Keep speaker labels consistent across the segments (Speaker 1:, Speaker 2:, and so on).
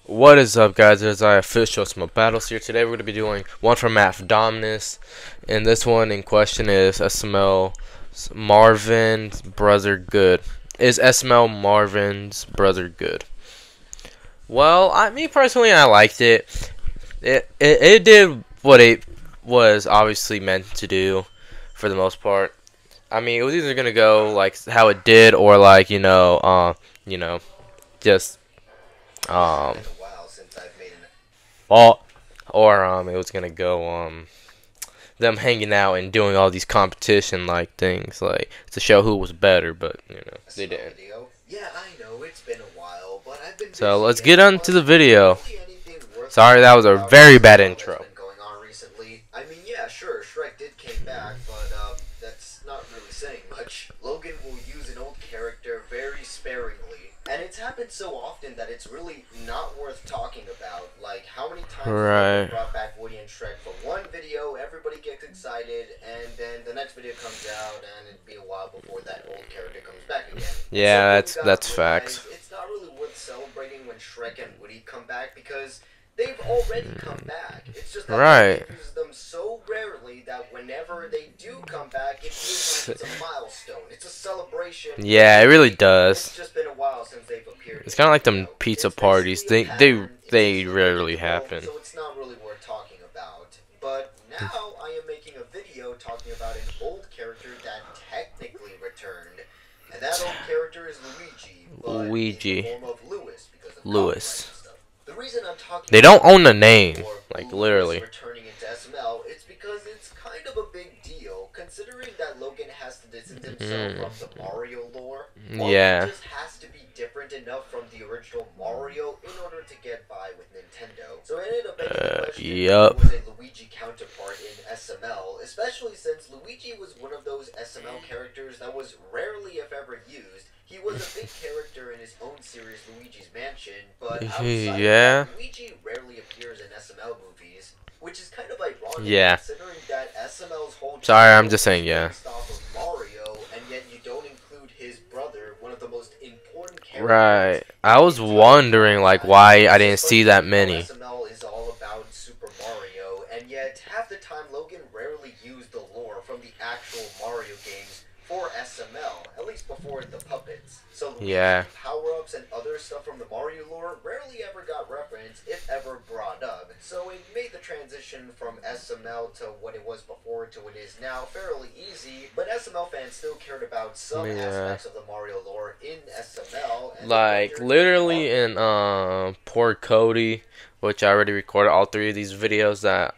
Speaker 1: What is up, guys? It's I official SML Battles here. Today we're going to be doing one from Math Dominus, and this one in question is SML Marvin's brother good. Is SML Marvin's brother good? Well, me personally, I liked it. It did what it was obviously meant to do, for the most part. I mean, it was either gonna go like how it did, or like just um. All, or it was gonna go them hanging out and doing all these competition like things like to show who was better, but they didn't.
Speaker 2: Yeah, I know it's been a while, but I've been
Speaker 1: So let's
Speaker 2: busy
Speaker 1: get on to the video.
Speaker 2: really anything worth
Speaker 1: Sorry, that was a
Speaker 2: about
Speaker 1: very bad
Speaker 2: what's
Speaker 1: intro.
Speaker 2: been going on recently. I mean, yeah, sure, Shrek did came back, but that's not really saying much. Logan will use an old character very sparingly, and it's happened so often that it's really not worth talking about. Like, how many times
Speaker 1: Right.
Speaker 2: they brought back Woody and Shrek for one video, everybody gets excited, and then the next video comes out, and it'd be a while before that old character comes back again.
Speaker 1: Yeah,
Speaker 2: So
Speaker 1: that's facts.
Speaker 2: it's not really worth celebrating when Shrek and Woody come back because they've already come back. It's just that
Speaker 1: Right.
Speaker 2: they use them so rarely that whenever they do come back, it feels like it's a milestone. It's a celebration.
Speaker 1: Yeah, it really
Speaker 2: It's
Speaker 1: does.
Speaker 2: just been a while since they've appeared.
Speaker 1: It's kind of like them pizza
Speaker 2: It's
Speaker 1: parties.
Speaker 2: basically
Speaker 1: They
Speaker 2: a
Speaker 1: they
Speaker 2: pattern. It's
Speaker 1: they
Speaker 2: easily
Speaker 1: rarely
Speaker 2: predictable,
Speaker 1: happen.
Speaker 2: so it's not really worth talking about. But now I am making a video talking about an old character that technically returned. And that old character is Luigi, but
Speaker 1: Luigi.
Speaker 2: in the form of Lewis because of
Speaker 1: Lewis.
Speaker 2: copyright and stuff. The reason I'm talking
Speaker 1: They don't
Speaker 2: about
Speaker 1: own the name,
Speaker 2: or
Speaker 1: like
Speaker 2: Lewis
Speaker 1: literally.
Speaker 2: returning into SML, it's because it's kind of a big deal, considering that Logan has to distance himself from the Mario lore.
Speaker 1: Yeah.
Speaker 2: Mario just has to be different enough from the original Mario in order to get by with Nintendo. So it ended up begging the question
Speaker 1: Yup.
Speaker 2: who was a Luigi counterpart in SML, especially since Luigi was one of those SML characters that was rarely, if ever, used. He was a big character in his own series, Luigi's Mansion, but outside
Speaker 1: Yeah.
Speaker 2: of that, Luigi rarely appears in SML movies, which is kind of ironic
Speaker 1: Yeah.
Speaker 2: considering that SML's whole
Speaker 1: Sorry, I'm
Speaker 2: genre
Speaker 1: just saying
Speaker 2: is
Speaker 1: yeah.
Speaker 2: based off of Mario, and yet you don't include his brother, one of the most important characters.
Speaker 1: Right. I was wondering like why I didn't see that many.
Speaker 2: SML is all about Super Mario, and yet half the time Logan rarely used the lore from the actual Mario games for SML, at least before the puppets. So
Speaker 1: Yeah.
Speaker 2: power-ups and other stuff from the Mario lore rarely ever got referenced, if ever brought up. So it made the transition from SML to what it was before to what it is now fairly easy, but SML fans still cared about some
Speaker 1: Yeah.
Speaker 2: aspects of the Mario lore in SML. And
Speaker 1: Like literally in Poor Cody, which I already recorded all three of these videos that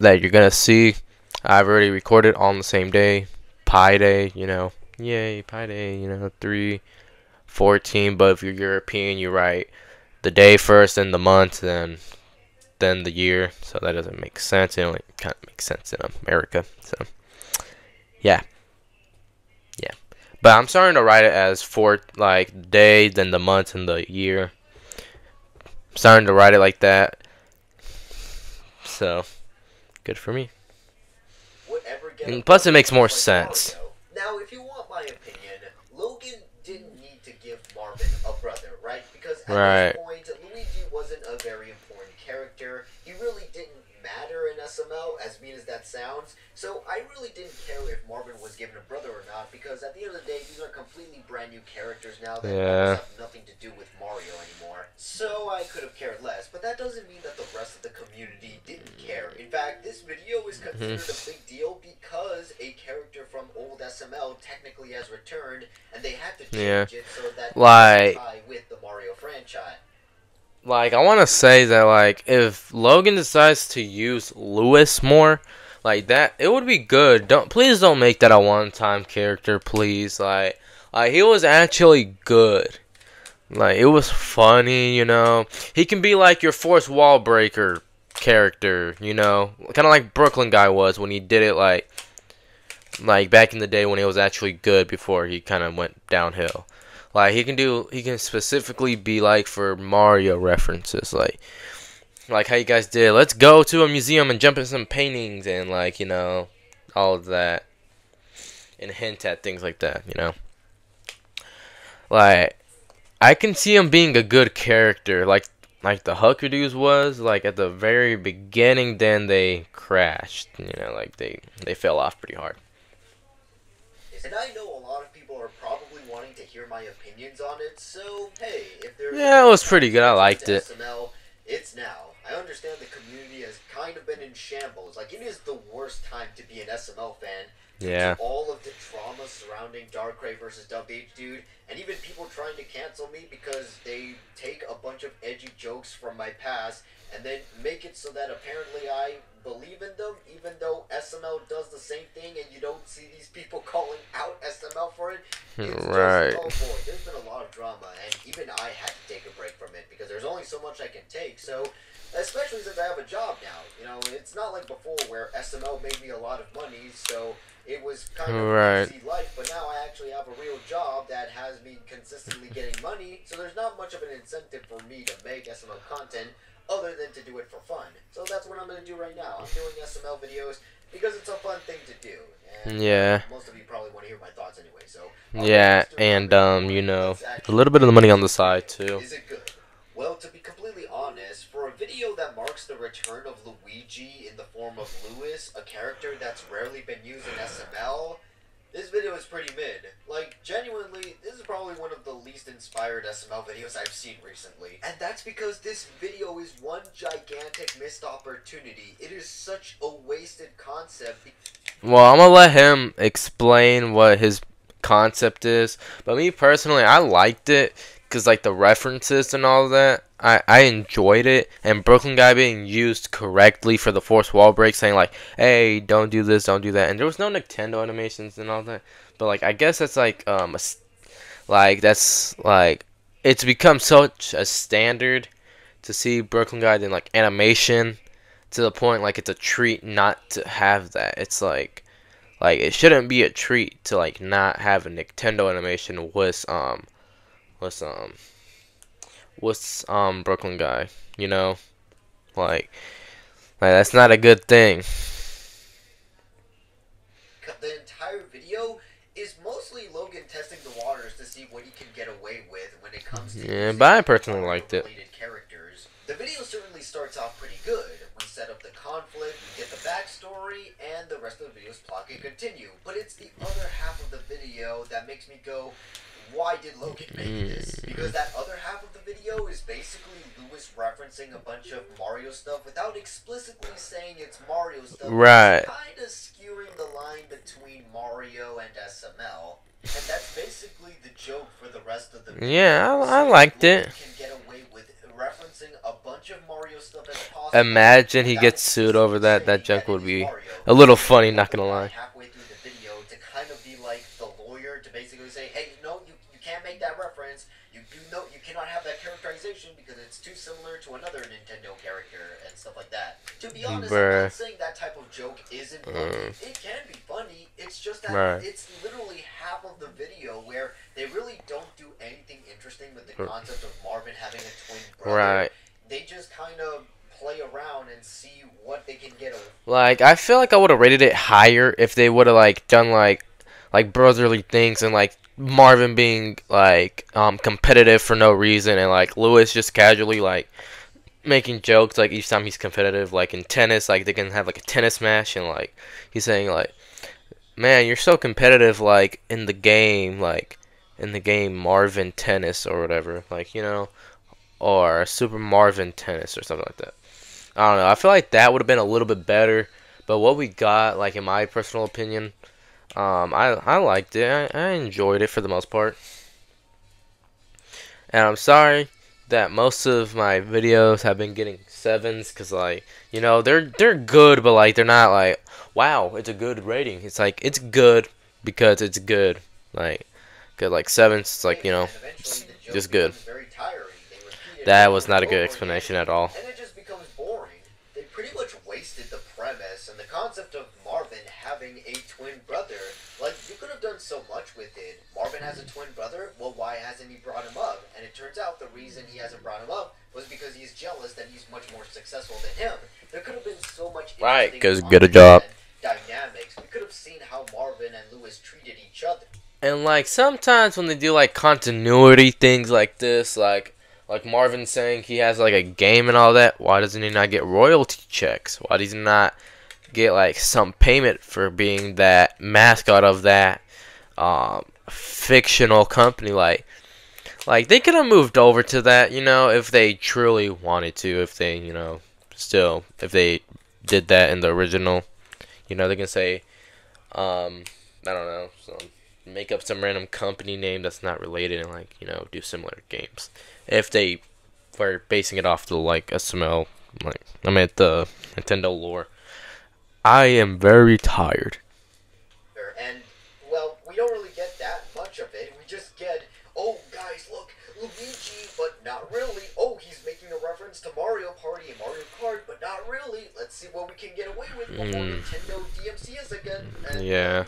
Speaker 1: you're gonna see. I've already recorded on the same day. Pi Day, Yay, Pi Day, 3/14, but if you're European, you write the day first, then the month, then the year. So that doesn't make sense. It only kind of makes sense in America. So yeah. Yeah. But I'm starting to write it as like day, then the month and the year. I'm starting to write it like that. So good for me. And plus it makes more sense.
Speaker 2: Now, if you want my opinion, Logan didn't need to give Marvin a brother, right? Because at this point, Luigi wasn't a very important character. He really didn't matter in SML, as mean as that sounds. So I really didn't care if Marvin was given a brother or not, because at the end of the day, these are completely brand new characters now that almost have nothing to do with Mario anymore. So I could have cared less, but that doesn't mean that the rest of the community didn't care. In fact, this video is considered a big deal because a character from old SML technically has returned, and they had to change it so that it tie with the Mario franchise.
Speaker 1: Like, I want to say that, like, if Logan decides to use Lewis more, like that, it would be good. Please don't make that a one-time character, please. Like he was actually good. Like, it was funny, He can be like your fourth wall breaker character, kind of like Brooklyn guy was when he did it, like back in the day when he was actually good before he kind of went downhill. Like, he can specifically be like for Mario references, like how you guys did. Let's go to a museum and jump in some paintings and all of that, and hint at things like that, Like, I can see him being a good character. Like like the Huck reviews was like at the very beginning. Then they crashed. You know, like they fell off pretty hard.
Speaker 2: And I know a lot of people are probably wanting to hear my opinions on it, so hey, if there's
Speaker 1: Yeah, it was pretty good. I liked it.
Speaker 2: SML, it's now. I understand the community has kind of been in shambles. Like, it is the worst time to be an SML fan.
Speaker 1: Yeah.
Speaker 2: All of the drama surrounding Darkrai versus WH Dude, and even people trying to cancel me because they take a bunch of edgy jokes from my past and then make it so that apparently I believe in them, even though SML does the same thing and you don't see these people calling out SML for it. It's
Speaker 1: right.
Speaker 2: just, oh boy, there's been a lot of drama, and even I had to take a break from it because there's only so much I can take, so especially since I have a job now. You know, it's not like before where SML made me a lot of money, so it was kind of
Speaker 1: right.
Speaker 2: easy life, but now I actually have a real job that has me consistently getting money, so there's not much of an incentive for me to make SML content other than to do it for fun. So that's what I'm going to do right now. I'm doing SML videos because it's a fun thing to do. And
Speaker 1: yeah.
Speaker 2: Most of you probably want to hear my thoughts anyway, so
Speaker 1: yeah, and you know, a little bit of the money on the side too.
Speaker 2: Is it good? Well, to be completely honest, for a video that marks the return of Luigi in the form of Lewis, a character that's rarely been used in SML, this video is pretty mid. Like, genuinely, this is probably one of the least inspired SML videos I've seen recently. And that's because this video is one gigantic missed opportunity. It is such a wasted concept.
Speaker 1: Well, I'm gonna let him explain what his concept is. But me personally, I liked it because like the references and all that, I enjoyed it. And Brooklyn Guy being used correctly for the force wall break, saying like, "Hey, don't do this, don't do that." And there was no Nintendo animations and all that. But like, I guess that's like that's like it's become such a standard to see Brooklyn Guy in like animation to the point like it's a treat not to have that. It's like it shouldn't be a treat to like not have a Nintendo animation with Brooklyn Guy, you know? Like that's not a good thing.
Speaker 2: The entire video is mostly Logan testing the waters to see what he can get away with when it comes to
Speaker 1: but I personally liked it.
Speaker 2: Characters. The video certainly starts off pretty good. We set up the conflict, we get the backstory, and the rest of the video's plot can continue. But it's the other half of the video that makes me go, why did Logan make this? Because that other half of the video is basically Lewis referencing a bunch of Mario stuff without explicitly saying it's Mario stuff.
Speaker 1: Right.
Speaker 2: Kind of skewing the line between Mario and SML. And that's basically the joke for the rest of the video.
Speaker 1: Yeah, I liked it.
Speaker 2: Can get away with referencing a bunch of Mario stuff as possible.
Speaker 1: Imagine he gets sued over that. That joke would be a little funny, not gonna lie.
Speaker 2: Halfway through the video to kind of be like the lawyer to basically say, hey, no, you can't make that reference. You cannot have that characterization because it's too similar to another Nintendo character and stuff like that. To be honest, I'm not saying that type of joke isn't funny. It can be funny. It's just that it's literally half of the video where they really don't do anything interesting with the concept of Marvin having a twin brother.
Speaker 1: Right.
Speaker 2: They just kind of play around and see what they can get away.
Speaker 1: Like, I feel like I would have rated it higher if they would have like done like brotherly things and like Marvin being like competitive for no reason and like Lewis just casually like making jokes like each time he's competitive, like in tennis, like they can have like a tennis match and like he's saying like, man, you're so competitive like in the game Marvin Tennis or whatever, like, you know, or Super Marvin Tennis or something like that. I don't know, I feel like that would have been a little bit better, but what we got, like in my personal opinion, I liked it. I enjoyed it for the most part. And I'm sorry that most of my videos have been getting 7s because, like, you know, they're good, but like they're not like, wow, it's a good rating. It's like it's good because it's good. Like, good, like 7s. It's like, you know, just good. That was not a good explanation at all.
Speaker 2: And it just becomes boring. They pretty much wasted the premise and the concept of Marvin having a twin brother. Like, you could have done so much with it. Marvin has a twin brother, well, why hasn't he brought him up? And it turns out the reason he hasn't brought him up was because he's jealous that he's much more successful than him. There could have been so much
Speaker 1: right, because good a job.
Speaker 2: Dynamics. We could have seen how Marvin and Lewis treated each other.
Speaker 1: And like sometimes when they do like continuity things like this, like Like Marvin saying he has like a game and all that. Why doesn't he not get royalty checks? Why does he not get like some payment for being that mascot of that fictional company? Like they could have moved over to that, if they truly wanted to. If they, still if they did that in the original, they can say, I don't know, make up some random company name that's not related and like do similar games. If they were basing it off the like SML, like I mean the Nintendo lore. I am very tired.
Speaker 2: And, well, we don't really get that much of it. We just get, oh, guys, look, Luigi, but not really. Oh, he's making a reference to Mario Party and Mario Kart, but not really. Let's see what we can get away with before Nintendo DMC us again. And,
Speaker 1: Yeah.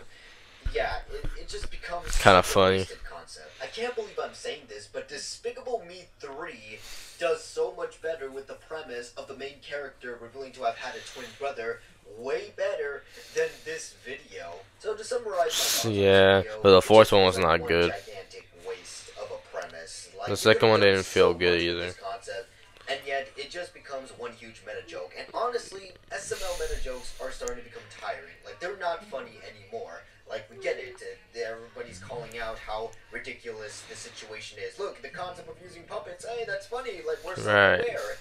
Speaker 2: Yeah, it just becomes
Speaker 1: Kind of funny.
Speaker 2: concept. I can't believe I'm saying this, but Despicable Me 3 does so much better with the premise of the main character revealing to have had a twin brother, way better than this video. So to summarize my thoughts on this video,
Speaker 1: but the fourth one was
Speaker 2: like
Speaker 1: not
Speaker 2: one
Speaker 1: good.
Speaker 2: gigantic waste of a premise. Like,
Speaker 1: The second one didn't feel
Speaker 2: so
Speaker 1: good
Speaker 2: much with
Speaker 1: either.
Speaker 2: this concept, and yet it just becomes one huge meta joke. And honestly, SML meta jokes are starting to become tiring. Like, they're not funny anymore. Like, we get it. Everybody's calling out how ridiculous the situation is. Look, the concept of using puppets, hey, that's funny. Like, we're self-aware.
Speaker 1: Right.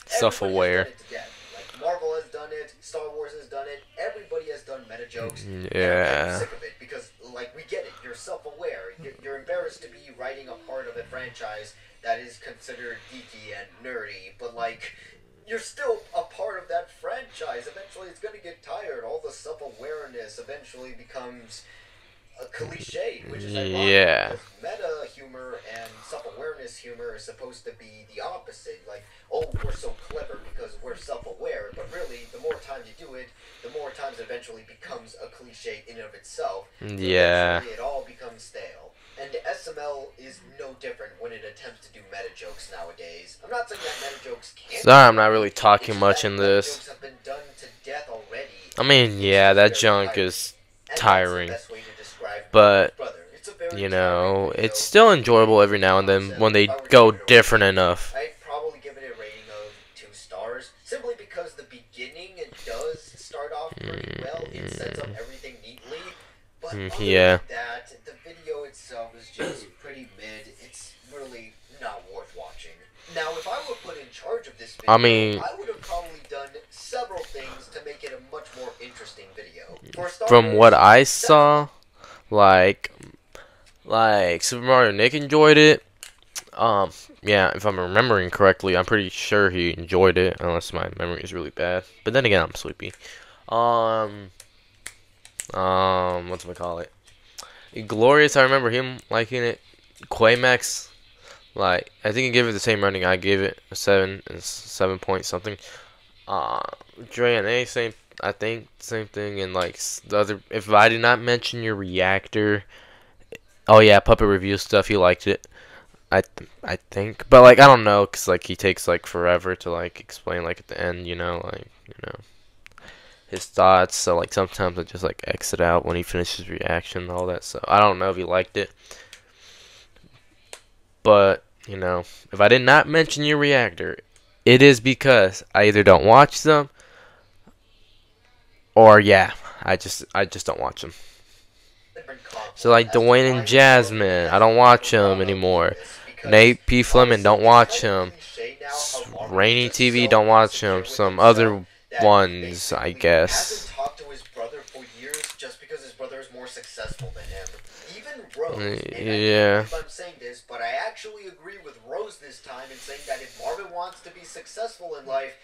Speaker 1: Self-aware.
Speaker 2: Like, Marvel has done it, Star Wars has done it, everybody has done meta jokes.
Speaker 1: Yeah.
Speaker 2: I'm sick of it because, like, we get it. You're self-aware. You're embarrassed to be writing a part of a franchise that is considered geeky and nerdy, but, like, you're still a part of that franchise. Eventually, it's going to get tired. All the self-awareness eventually becomes a cliche, which is ironic.
Speaker 1: Yeah.
Speaker 2: Because meta humor and self-awareness humor is supposed to be the opposite. Like, oh, we're so clever because we're self-aware. But really, the more times you do it, the more times it eventually becomes a cliche in and of itself.
Speaker 1: Yeah.
Speaker 2: Eventually, it all becomes stale. And SML is no different when it attempts to do meta jokes nowadays. I'm not saying that meta jokes can't.
Speaker 1: Sorry, I'm not really talking much in
Speaker 2: meta
Speaker 1: this.
Speaker 2: jokes have been done to death already.
Speaker 1: I mean, yeah, that junk is tiring. But, it's still enjoyable every now and then when they go different enough.
Speaker 2: I'd probably give it a rating of 2 stars, simply because the beginning, it does start off pretty well. It sets up everything neatly. But other
Speaker 1: Yeah.
Speaker 2: than that, the video itself is just pretty mid. It's really not worth watching. Now, if I were put in charge of this video, I would have probably done several things to make it a much more interesting video. For starters,
Speaker 1: From what I saw, like Super Mario Nick enjoyed it. Yeah, if I'm remembering correctly, I'm pretty sure he enjoyed it, unless my memory is really bad. But then again, I'm sleepy. Whatchamacallit? Glorious, I remember him liking it. Quaymax, like, I think he gave it the same rating I gave it, a 7 point something. Dre and A, I think, same thing. And like the other, if I did not mention your reactor, oh yeah, puppet review stuff, he liked it. I think, but like I don't know, cause like he takes like forever to like explain like at the end, his thoughts. So like sometimes I just like exit out when he finishes reaction and all that. So I don't know if he liked it, but if I did not mention your reactor, it is because I either don't watch them, or yeah, I just don't watch them. So like Dwayne and Jasmine, I don't watch them anymore. Nate P. Fleming, don't watch him. Rainy TV, don't watch him. Some other ones, I guess.
Speaker 2: Hasn't talked to his brother for years just because his brother is more successful than him. Even Rose,
Speaker 1: Yeah.
Speaker 2: I'm saying this, but I actually agree with Rose this time in saying that if Marvin wants to be successful in life,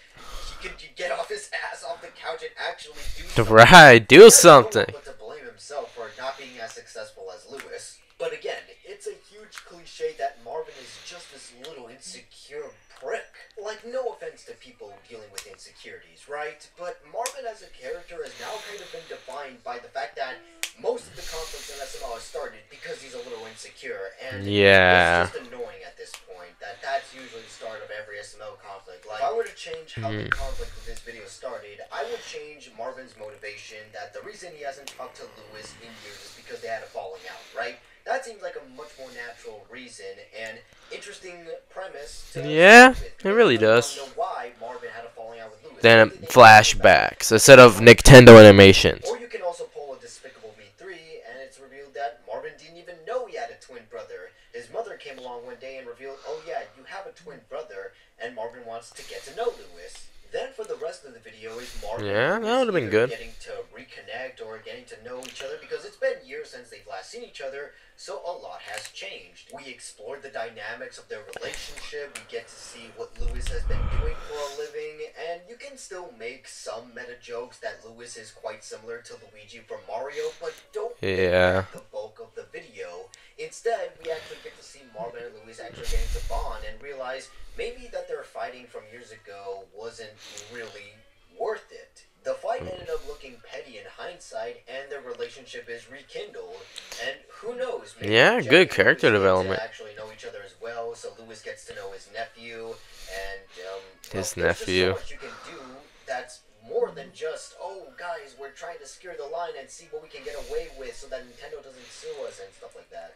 Speaker 2: he can get off his ass off the couch and actually do something.
Speaker 1: Right, do something.
Speaker 2: But to blame himself for not being as successful as Lewis. But again, it's a huge cliche that Marvin is just this little insecure prick. Like, no offense to people dealing with insecurities, right? But Marvin as a character has now kind of been defined by the fact that most of the conflicts in SML have started because he's a little insecure. And
Speaker 1: yeah,
Speaker 2: it's just annoying at this point that that's usually the start of every SML conflict. Like, if I were to change how the conflict with this video started, I would change Marvin's motivation that the reason he hasn't talked to Lewis in years is because they had a falling out, right? That seems like a much more natural reason and interesting premise to
Speaker 1: Yeah,
Speaker 2: start with.
Speaker 1: it really does.
Speaker 2: I don't know why Marvin had a falling out with Lewis.
Speaker 1: Then flashbacks instead of Nintendo animations.
Speaker 2: Or you can also pull a Despicable Me 3, and it's revealed that Marvin didn't even know he had a twin brother. His mother came along one day and revealed, oh yeah, you have a twin brother, and Marvin wants to get to know Lewis. Then for the rest of the video is Marvin
Speaker 1: Yeah, that would have been good.
Speaker 2: getting to reconnect or getting to know each other because it's been years since they've last seen each other, so a lot has changed. We explored the dynamics of their relationship, we get to see what Lewis has been doing for a living, and you can still make some meta jokes that Lewis is quite similar to Luigi from Mario, but don't make that the bulk of the video. Instead, we actually get to see Marvin and Lewis actually getting to bond and realize maybe that their fighting from years ago wasn't really worth it. The fight ended up looking petty in hindsight, and their relationship is rekindled. And who knows? Maybe
Speaker 1: Yeah,
Speaker 2: Jack
Speaker 1: good
Speaker 2: and
Speaker 1: character
Speaker 2: Lewis
Speaker 1: development.
Speaker 2: actually know each other as well, so Lewis gets to know his nephew, and
Speaker 1: His
Speaker 2: well,
Speaker 1: nephew.
Speaker 2: there's just so much you can do that's more than just, oh guys, we're trying to secure the line and see what we can get away with so that Nintendo doesn't sue us and stuff like that.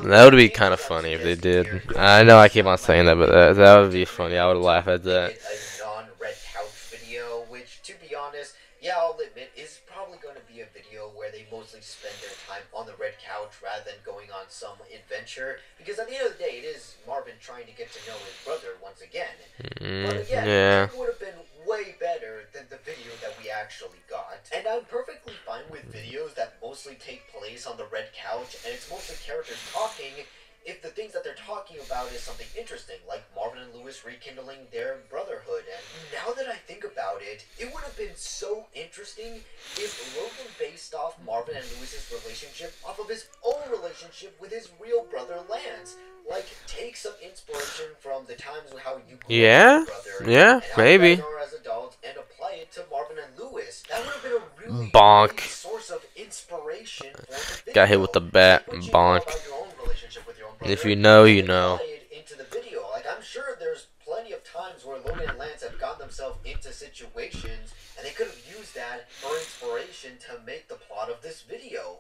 Speaker 1: That would be kind of funny if they did. I know I keep on saying that, but that would be funny. I would laugh at that.
Speaker 2: A non-red couch video, which, to be honest, yeah, I'll admit, is probably going to be a video where they mostly spend their time on the red couch rather than going on some adventure. Because at the end of the day, it is Marvin trying to get to know his brother once again. But again,
Speaker 1: Yeah.
Speaker 2: it would have been way better than the video that we actually got. And I'm perfectly fine with videos that mostly take place on the red couch and it's mostly characters talking if the things that they're talking about is something interesting, like Marvin and Lewis rekindling their brotherhood. And now that I think about it, it would have been so interesting if Logan based off Marvin and Lewis's relationship off of his own relationship with his real brother Lance. Like, take some inspiration from the times how you grew
Speaker 1: Yeah,
Speaker 2: up with your brother
Speaker 1: yeah,
Speaker 2: and how
Speaker 1: maybe.
Speaker 2: you guys are as adults and apply it to Marvin and Lewis. That would have been a really
Speaker 1: Bonk.
Speaker 2: great source of inspiration for the video.
Speaker 1: Got hit with the bat.
Speaker 2: What you know
Speaker 1: Bonk.
Speaker 2: about your own relationship with your own brother,
Speaker 1: If you know, you
Speaker 2: and
Speaker 1: know.
Speaker 2: apply it into the video. Like, I'm sure there's plenty of times where Logan and Lance have gotten themselves into situations and they could have used that for inspiration to make the plot of this video.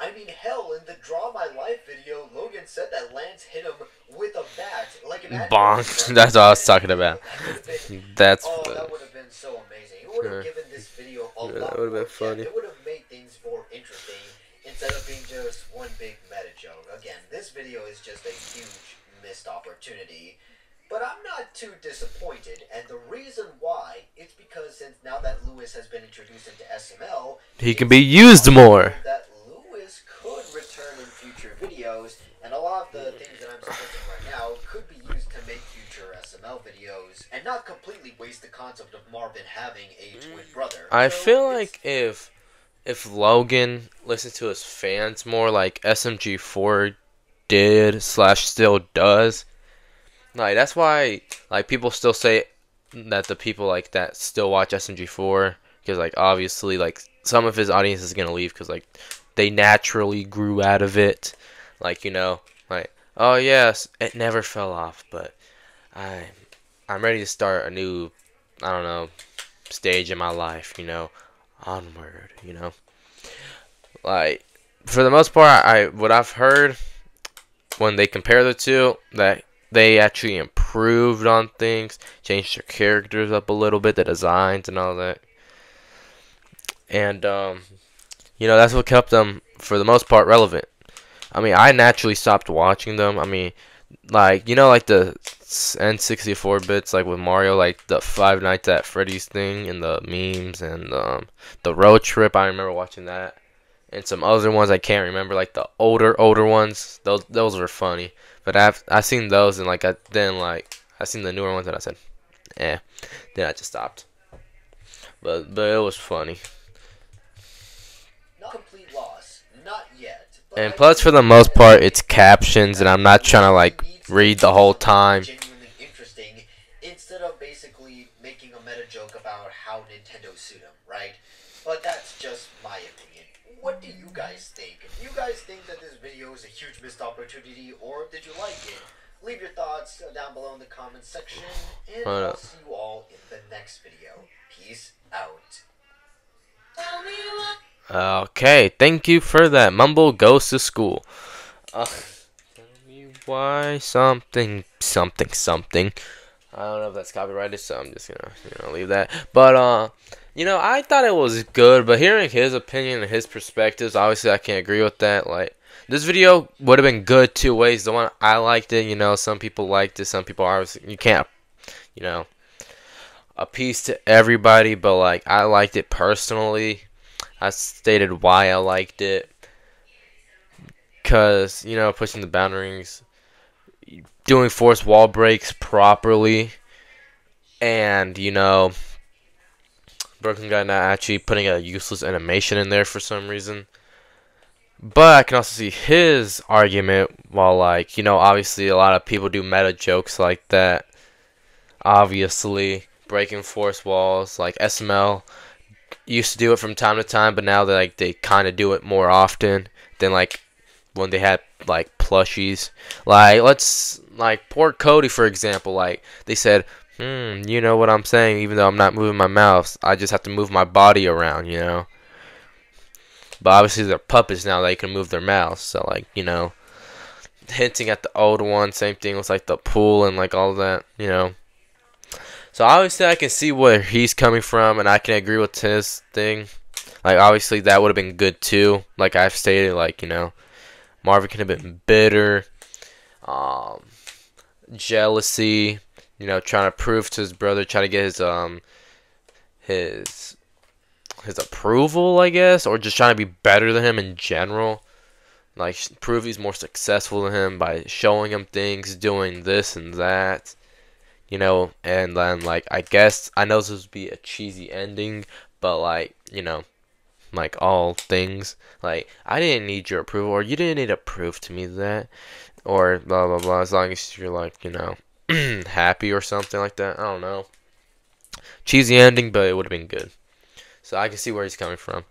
Speaker 2: I mean, hell, in the Draw My Life video, Logan said that Lance hit him with a bat. Like, imagine
Speaker 1: Bonk. That's what I was talking about. That's.
Speaker 2: that would have been so amazing. It would have given this video a lot
Speaker 1: that would have
Speaker 2: more
Speaker 1: been funny.
Speaker 2: depth. It would have made things more interesting instead of being just one big meta joke. Again, this video is just a huge missed opportunity. But I'm not too disappointed, and the reason why is because since now that Lewis has been introduced into SML,
Speaker 1: He can be used more.
Speaker 2: that Lewis could return in future videos, and a lot of the things that I'm suggesting right now could be used to make future SML videos, and not completely waste the concept of Marvin having a twin brother.
Speaker 1: I
Speaker 2: So
Speaker 1: feel
Speaker 2: it's-
Speaker 1: like if Logan listened to his fans more, like SMG4 did / still does, like that's why like people still say that the people like that still watch SMG4 because like obviously like some of his audience is gonna leave because like they naturally grew out of it, like like oh yes it never fell off, but I'm ready to start a new I don't know stage in my life, onward, like for the most part what I've heard when they compare the two, that they actually improved on things, changed their characters up a little bit, the designs and all that. And, that's what kept them, for the most part, relevant. I mean, I naturally stopped watching them. I mean, like, like the N64 bits, like with Mario, like the Five Nights at Freddy's thing, and the memes, and the road trip, I remember watching that. And some other ones I can't remember, like the older ones. Those were funny, but I seen those and I seen the newer ones and I said, eh. Then I just stopped. But it was funny.
Speaker 2: Not complete loss, not yet.
Speaker 1: And plus, for the most part, it's captions, and I'm not trying to like read the whole time.
Speaker 2: Genuinely interesting, instead of basically making a meta joke about how Nintendo sued him, right? But that's just my opinion. What do you guys think? Do you guys think that this video is a huge missed opportunity, or did you like it? Leave your thoughts down below in the comments section, and
Speaker 1: Hold
Speaker 2: I'll
Speaker 1: up.
Speaker 2: see you all in the next video. Peace out.
Speaker 1: Okay, thank you for that. Mumble goes to school. Tell me why something. I don't know if that's copyrighted, so I'm just gonna leave that. But I thought it was good, but hearing his opinion and his perspectives, obviously I can't agree with that. Like, this video would have been good two ways. The one I liked it, some people liked it, some people obviously you can't, you know, appease to everybody, but like I liked it personally. I stated why I liked it, cause pushing the boundaries, doing force wall breaks properly, and Broken Guy not actually putting a useless animation in there for some reason. But I can also see his argument while, like, obviously a lot of people do meta jokes like that. Obviously, breaking force walls, like SML used to do it from time to time, but now they kind of do it more often than like when they had like plushies. Like poor Cody, for example. Like, they said, you know what I'm saying, even though I'm not moving my mouth, I just have to move my body around. But obviously they're puppets now, they can move their mouths, so like, hinting at the old one, same thing with like the pool and like all that. So obviously I can see where he's coming from, and I can agree with his thing. Like, obviously that would have been good too. Like I've stated, like, Marvin could have been bitter, um, jealousy, trying to prove to his brother, trying to get his approval, I guess, or just trying to be better than him in general. Like, prove he's more successful than him by showing him things, doing this and that. And then, like, I guess, I know this would be a cheesy ending, but, like, like all things, like, I didn't need your approval, or you didn't need to prove to me that, or blah, blah, blah, as long as you're, like, happy or something like that. I don't know. Cheesy ending, but it would have been good. So I can see where he's coming from.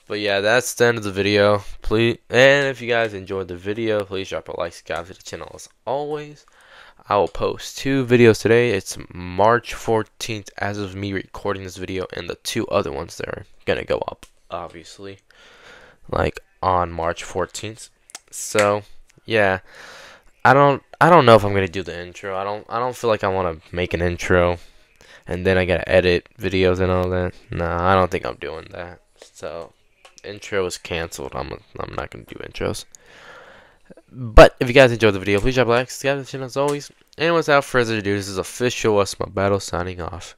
Speaker 1: But yeah, that's the end of the video. Please, and if you guys enjoyed the video, please drop a like, subscribe to the channel as always. I will post 2 videos today. It's March 14th as of me recording this video, and the 2 other ones that are gonna go up, obviously, like on March 14th. So yeah, I don't know if I'm gonna do the intro. I don't feel like I want to make an intro and then I gotta edit videos and all that. Nah, I don't think I'm doing that. So intro is canceled. I'm not gonna do intros. But if you guys enjoyed the video, please drop a like, subscribe to the channel as always. And without further ado, this is official SML Battle signing off.